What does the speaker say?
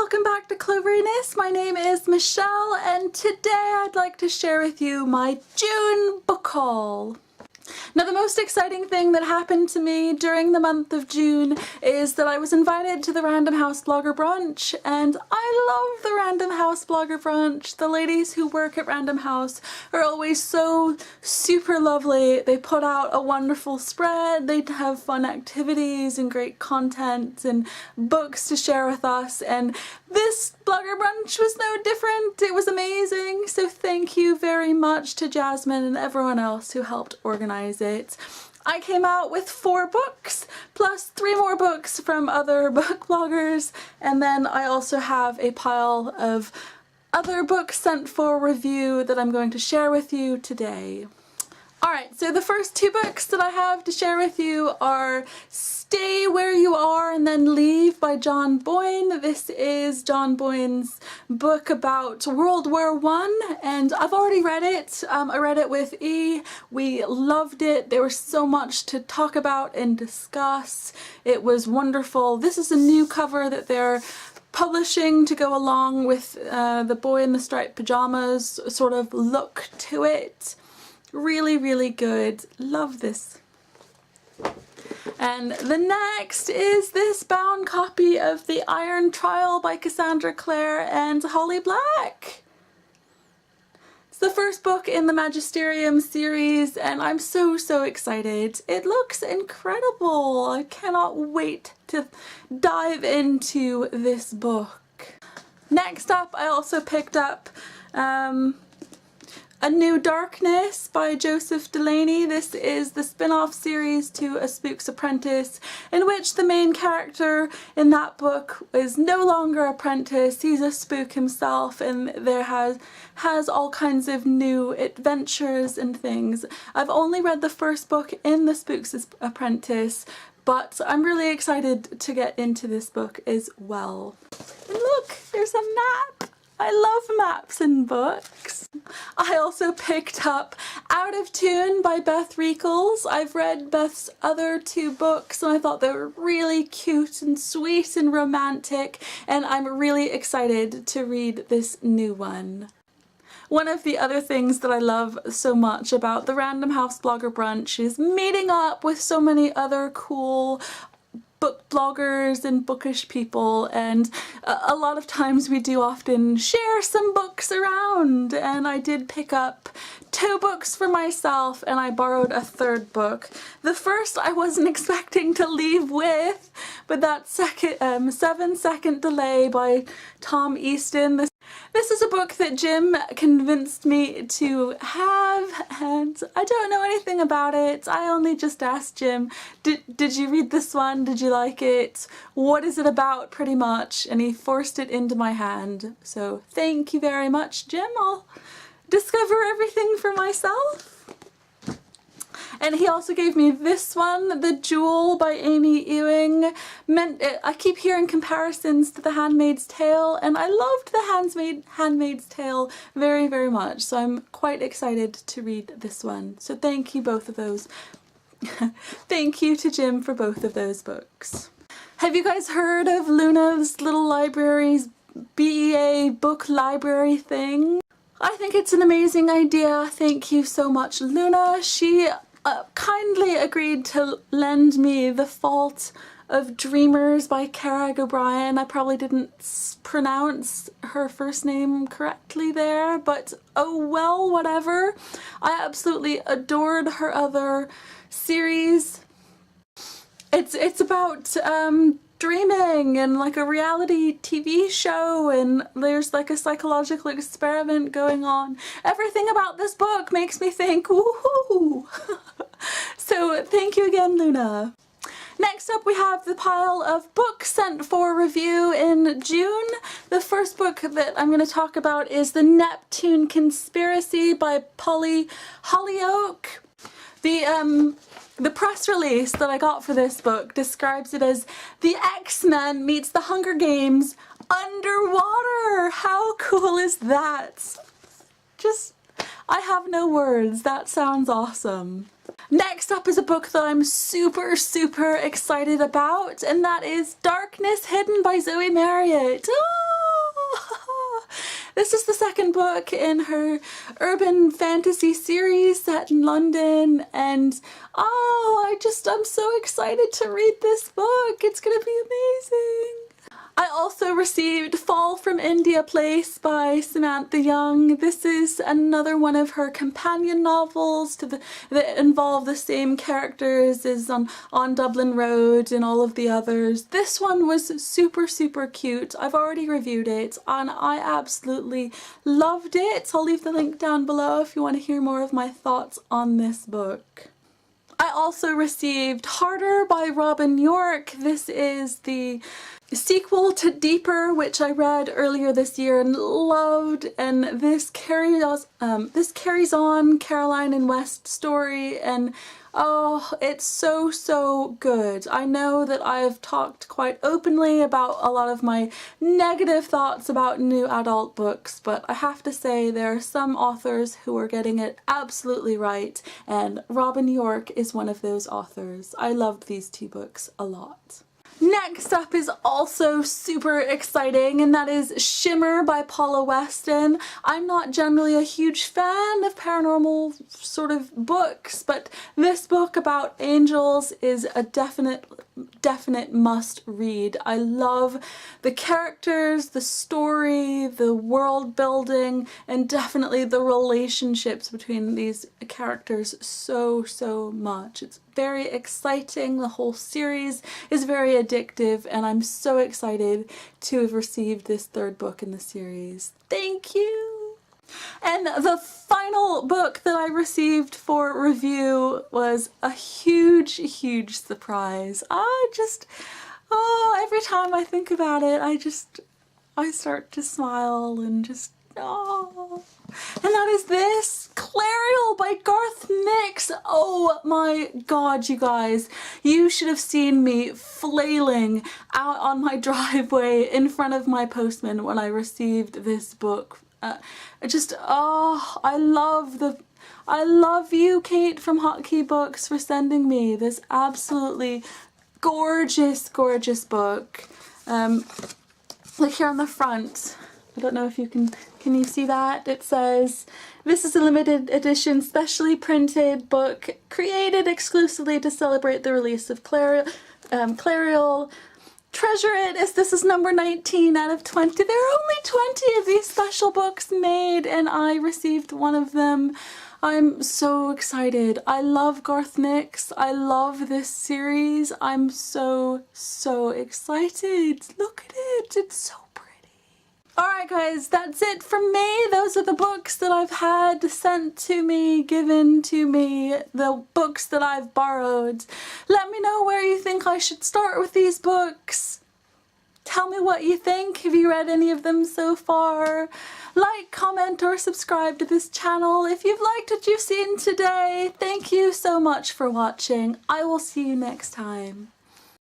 welcome back to Cloveriness. My name is Michelle and today I'd like to share with you my June book haul. Now, the most exciting thing that happened to me during the month of June is that I was invited to the Random House Blogger Brunch, and I love the Random House Blogger Brunch. The ladies who work at Random House are always so super lovely. They put out a wonderful spread, they have fun activities and great content and books to share with us, and this Blogger Brunch was no different. It was amazing, so thank you very much to Jasmine and everyone else who helped organize it. I came out with 4 books, plus 3 more books from other book bloggers, and then I also have a pile of other books sent for review that I'm going to share with you today. Alright, so the first 2 books that I have to share with you are Stay Where You Are and Then Leave by John Boyne. This is John Boyne's book about World War I, and I've already read it. I read it with E. We loved it. There was so much to talk about and discuss. It was wonderful. This is a new cover that they're publishing to go along with the Boy in the Striped Pajamas sort of look to it. Really, really good. Love this. And the next is this bound copy of The Iron Trial by Cassandra Clare and Holly Black. It's the first book in the Magisterium series and I'm so excited. It looks incredible. I cannot wait to dive into this book. Next up, I also picked up A New Darkness by Joseph Delaney. This is the spin-off series to A Spook's Apprentice, in which the main character in that book is no longer apprentice. He's a spook himself, and there has all kinds of new adventures and things. I've only read the first book in The Spook's Apprentice, but I'm really excited to get into this book as well. And look, there's a map! I love maps in books. I also picked up Out of Tune by Beth Reekles. I've read Beth's other 2 books and I thought they were really cute and sweet and romantic, and I'm really excited to read this new one. One of the other things that I love so much about the Random House Blogger Brunch is meeting up with so many other cool book bloggers and bookish people, and a lot of times we do often share some books around, and I did pick up 2 books for myself and I borrowed a 3rd book. The first I wasn't expecting to leave with, but that 7 Second Delay by Tom Easton. This is a book that Jim convinced me to have, and I don't know anything about it. I only just asked Jim, did you read this one? Did you like it? What is it about, pretty much? And he forced it into my hand. So thank you very much, Jim. I'll discover everything for myself. And he also gave me this one, The Jewel by Amy Ewing. I keep hearing comparisons to The Handmaid's Tale, and I loved The Handmaid's Tale very, very much, so I'm quite excited to read this one. So thank you, both of those. Thank you to Jim for both of those books. Have you guys heard of Luna's Little Library's BEA book library thing? I think it's an amazing idea. Thank you so much, Luna. She kindly agreed to lend me The Fault of Dreamers by Cara O'Brien. I probably didn't pronounce her first name correctly there, but oh well, whatever. I absolutely adored her other series. It's about dreaming and like a reality TV show, and there's like a psychological experiment going on. Everything about this book makes me think, woohoo! So thank you again, Luna. Next up we have the pile of books sent for review in June. The first book that I'm going to talk about is The Neptune Conspiracy by Polly Hollyoak. The press release that I got for this book describes it as the X-Men meets the Hunger Games underwater. How cool is that? I have no words. That sounds awesome. Next up is a book that I'm super excited about, and that is Darkness Hidden by Zoe Marriott. Oh! This is the second book in her urban fantasy series set in London, and I'm so excited to read this book. It's gonna be amazing. I also received Fall from India Place by Samantha Young. This is another one of her companion novels that involve the same characters as on Dublin Road and all of the others. This one was super, super cute. I've already reviewed it and I absolutely loved it. I'll leave the link down below if you want to hear more of my thoughts on this book. I also received Harder by Robin York. This is the sequel to Deeper, which I read earlier this year and loved, and this carries on Caroline and West's story, and oh, it's so, so good. I know that I've talked quite openly about a lot of my negative thoughts about new adult books, but I have to say there are some authors who are getting it absolutely right, and Robin York is one of those authors. I loved these two books a lot. Next up is also super exciting, and that is Shimmer by Paula Weston. I'm not generally a huge fan of paranormal sort of books, but this book about angels is a definite must read. I love the characters, the story, the world building, and definitely the relationships between these characters so much. It's very exciting. The whole series is very addictive, and I'm so excited to have received this third book in the series. Thank you! And the final book that I received for review was a huge surprise. Every time I think about it, I start to smile and just, oh. And that is this, Clariel by Garth Nix. Oh my god, you guys. You should have seen me flailing out on my driveway in front of my postman when I received this book. I love you, Kate from Hotkey Books, for sending me this absolutely gorgeous book. Look here on the front. I don't know if you can you see that? It says, "This is a limited edition, specially printed book created exclusively to celebrate the release of Clariel. Treasure it, as this is number 19 out of 20. There are only 20 of these special books made, and I received one of them. I'm so excited. I love Garth Nix. I love this series. I'm so excited. Look at it. It's so pretty. Alright guys, that's it from me. Those are the books that I've had sent to me, given to me, the books that I've borrowed. Let me know where you think I should start with these books. Tell me what you think. Have you read any of them so far? Like, comment, or subscribe to this channel if you've liked what you've seen today. Thank you so much for watching. I will see you next time.